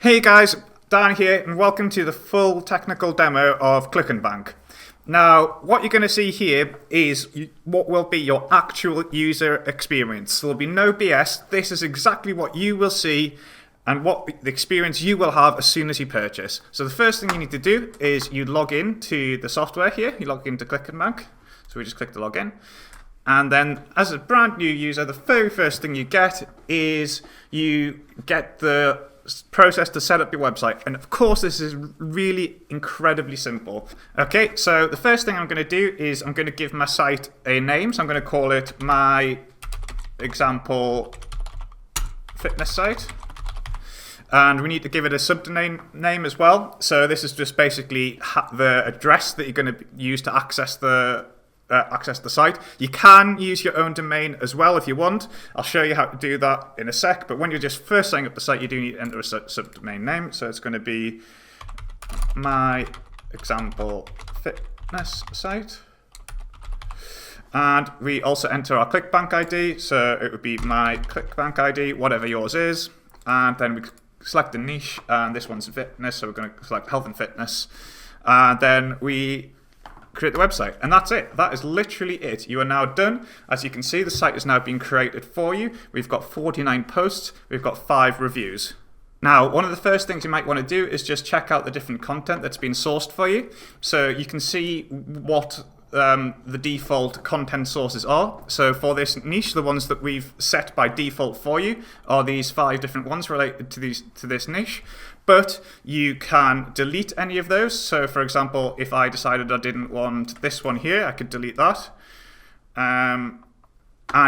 Hey guys, Dan here, and welcome to the full technical demo of ClickBank. Now, what you're going to see here is what will be your actual user experience. There will be no BS. This is exactly what you will see and what the experience you will have as soon as you purchase. So the first thing you need to do is you log in to the software here. You log into ClickBank. So we just click the login. And then as a brand new user, the very first thing you get is you get the process to set up your website. And of course, this is really incredibly simple. Okay, so the first thing I'm going to do is I'm going to give my site a name. So I'm going to call it my example fitness site. And we need to give it a subdomain name as well. So this is just basically the address that you're going to use to access the site. You can use your own domain as well if you want. I'll show you how to do that in a sec, but when you're just first setting up the site, you do need to enter a subdomain name. So it's going to be my example fitness site. And we also enter our ClickBank ID, so it would be my ClickBank ID, whatever yours is. And then we select the niche, and this one's fitness, so we're going to select health and fitness. And then we create the website, and that's it. That is literally it. You are now done. As you can see, the site has now been created for you. We've got 49 posts. We've got 5 reviews. Now, one of the first things you might want to do is just check out the different content that's been sourced for you. So you can see what the default content sources are. So for this niche, the ones that we've set by default for you are these 5 different ones related to this niche. But you can delete any of those. So for example, if I decided I didn't want this one here, I could delete that. And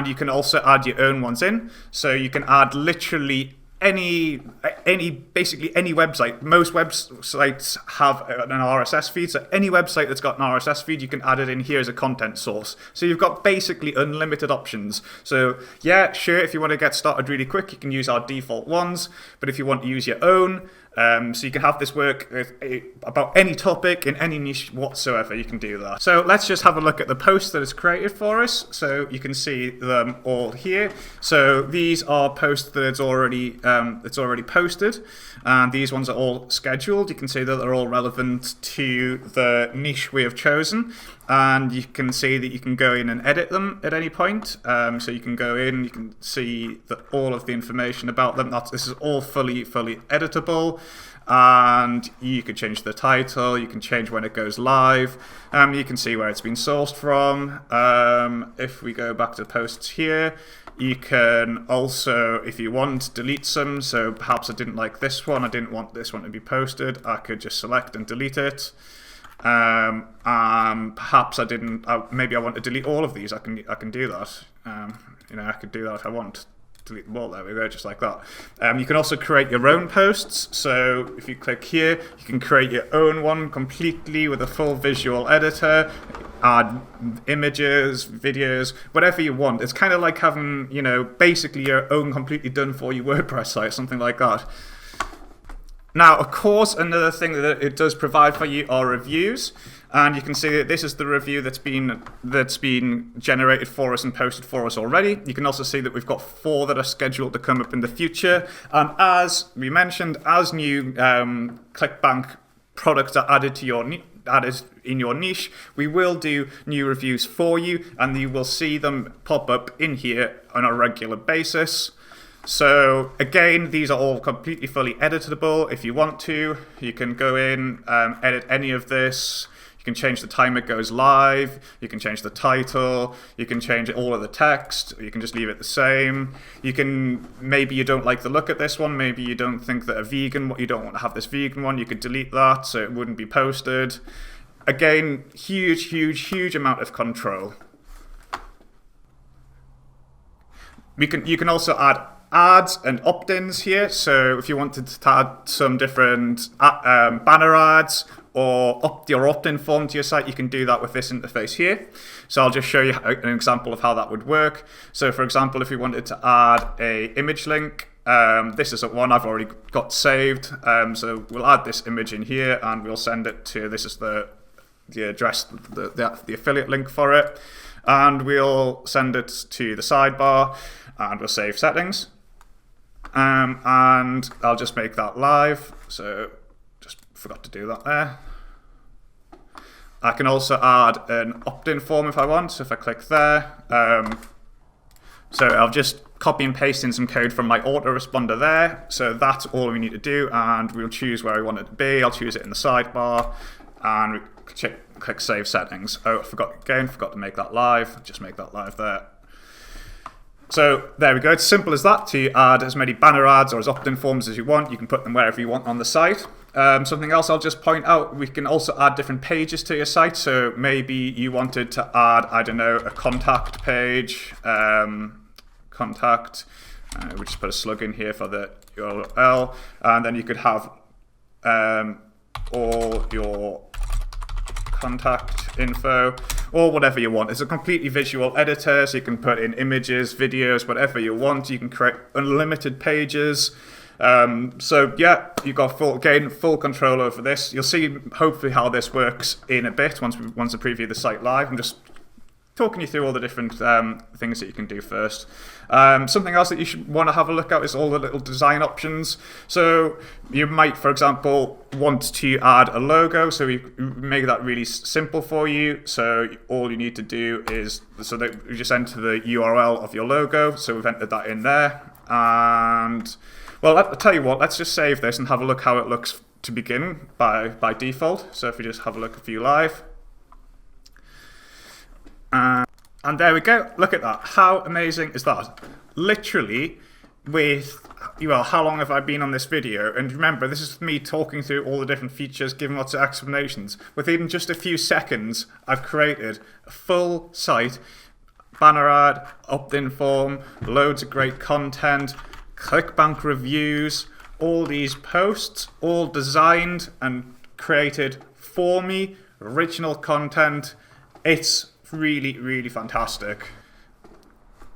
you can also add your own ones in. So you can add literally basically any website. Most websites have an RSS feed, so any website that's got an RSS feed, you can add it in here as a content source. So you've got basically unlimited options. So yeah, sure, if you want to get started really quick, you can use our default ones, but if you want to use your own, so you can have this work about any topic in any niche whatsoever, you can do that. So let's just have a look at the post that is created for us. So you can see them all here. So these are posts that it's already posted, and these ones are all scheduled. You can see that they're all relevant to the niche we have chosen, and you can see that you can go in and edit them at any point. So you can go in, you can see that all of the information about them. This is all fully editable. And you can change the title, you can change when it goes live, you can see where it's been sourced from. If we go back to posts here, you can also, if you want, delete some. So perhaps I didn't like this one, I didn't want this one to be posted, I could just select and delete it. Perhaps I didn't, maybe I want to delete all of these, I can do that. I could do that if I want. Delete them all, there we go, just like that. You can also create your own posts. So if you click here, you can create your own one completely with a full visual editor, add images, videos, whatever you want. It's kind of like having, basically your own completely done for you WordPress site, something like that. Now, of course, another thing that it does provide for you are reviews. And you can see that this is the review that's been generated for us and posted for us already. You can also see that we've got 4 that are scheduled to come up in the future. And as we mentioned, as new ClickBank products are added in your niche, we will do new reviews for you, and you will see them pop up in here on a regular basis. So again, these are all completely fully editable. If you want to, you can go in, edit any of this. You can change the time it goes live, you can change the title, you can change all of the text, or you can just leave it the same. Maybe you don't like the look at this one, maybe you don't think that you don't want to have this vegan one, you could delete that so it wouldn't be posted. Again, huge amount of control. You can also add ads and opt-ins here. So if you wanted to add some different banner ads or your opt-in form to your site, you can do that with this interface here. So I'll just show you an example of how that would work. So for example, if we wanted to add a image link, this is one I've already got saved. So we'll add this image in here and we'll send it to, this is the address, the affiliate link for it. And we'll send it to the sidebar and we'll save settings. And I'll just make that live. So just forgot to do that there. I can also add an opt-in form if I want. So if I click there, so I'll just copy and paste in some code from my autoresponder there. So that's all we need to do, and we'll choose where we want it to be. I'll choose it in the sidebar, and we click Save Settings. Oh, forgot to make that live. Just make that live there. So there we go. It's simple as that. To add as many banner ads or as opt-in forms as you want, you can put them wherever you want on the site. Something else I'll just point out, we can also add different pages to your site. So maybe you wanted to add, I don't know, a contact page, we just put a slug in here for the URL, and then you could have all your contact info or whatever you want. It's a completely visual editor, so you can put in images, videos, whatever you want. You can create unlimited pages. So yeah, you've got full control over this. You'll see hopefully how this works in a bit once I preview the site live. I'm just talking you through all the different things that you can do first. Something else that you should want to have a look at is all the little design options. So you might, for example, want to add a logo. So we make that really simple for you. So all you need to do is, so that you just enter the URL of your logo. So we've entered that in there. And well, I'll tell you what, let's just save this and have a look how it looks to begin by default. So if we just have a look at View Live. And there we go. Look at that. How amazing is that? Literally, with, well, how long have I been on this video? And remember, this is me talking through all the different features, giving lots of explanations. Within just a few seconds, I've created a full site, banner ad, opt-in form, loads of great content, ClickBank reviews, all these posts, all designed and created for me, original content. It's really, really fantastic.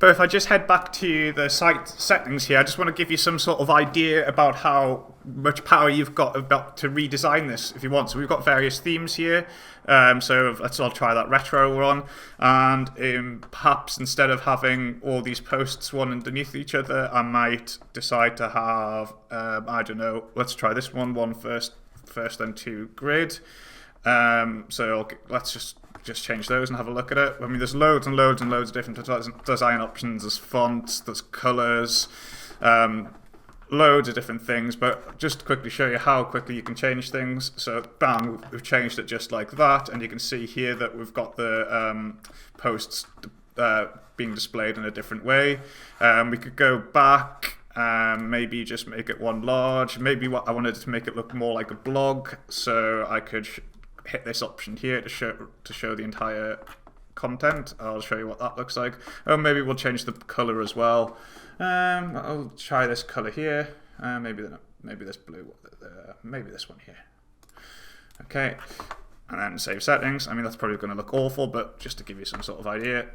But if I just head back to the site settings here, I just want to give you some sort of idea about how much power you've got about to redesign this if you want. So we've got various themes here. So I'll try that retro one. And perhaps instead of having all these posts one underneath each other, I might decide to have, I don't know, let's try this one first, then to grid. So let's just change those and have a look at it. I mean, there's loads and loads and loads of different design options. There's fonts, there's colors, loads of different things. But just to quickly show you how quickly you can change things. So bang, we've changed it just like that. And you can see here that we've got the posts being displayed in a different way. We could go back. Maybe just make it one large. Maybe I wanted to make it look more like a blog. So I could hit this option here to show the entire content. I'll show you what that looks like. Oh, maybe we'll change the color as well. I'll try this color here. Maybe this blue. Maybe this one here. Okay, and then save settings. I mean, that's probably going to look awful, but just to give you some sort of idea.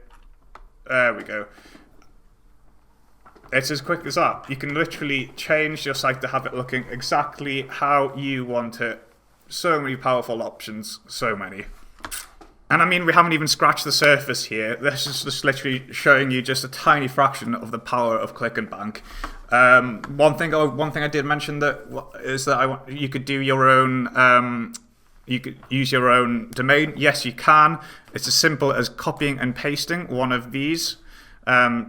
There we go. It's as quick as that. You can literally change your site to have it looking exactly how you want it. So many powerful options, so many. And I mean, we haven't even scratched the surface here. This is just literally showing you just a tiny fraction of the power of ClickBank. One thing I did mention that is that you could do your own. You could use your own domain. Yes, you can. It's as simple as copying and pasting one of these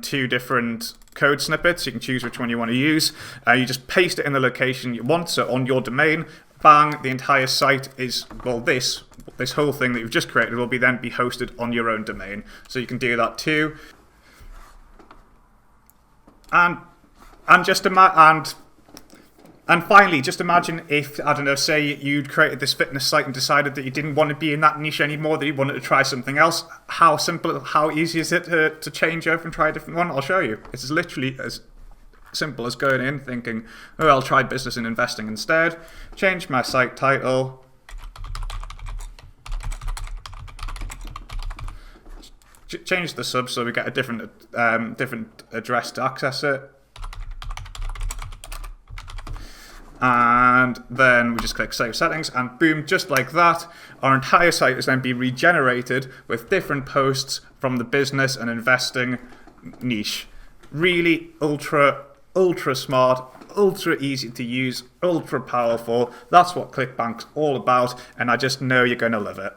two different code snippets. You can choose which one you want to use. You just paste it in the location you want. So on your domain. Bang, the entire site is, well, this whole thing that you've just created will then be hosted on your own domain. So you can do that too. And finally, just imagine if, I don't know, say you'd created this fitness site and decided that you didn't want to be in that niche anymore, that you wanted to try something else. How easy is it to change over and try a different one? I'll show you. It's literally as simple as going in thinking, oh, I'll try business and investing instead. Change my site title. Change the sub so we get a different address to access it. And then we just click Save Settings, and boom, just like that, our entire site is then being regenerated with different posts from the business and investing niche. Really ultra ultra smart, ultra easy to use, ultra powerful. That's what ClickBank's all about, and I just know you're going to love it.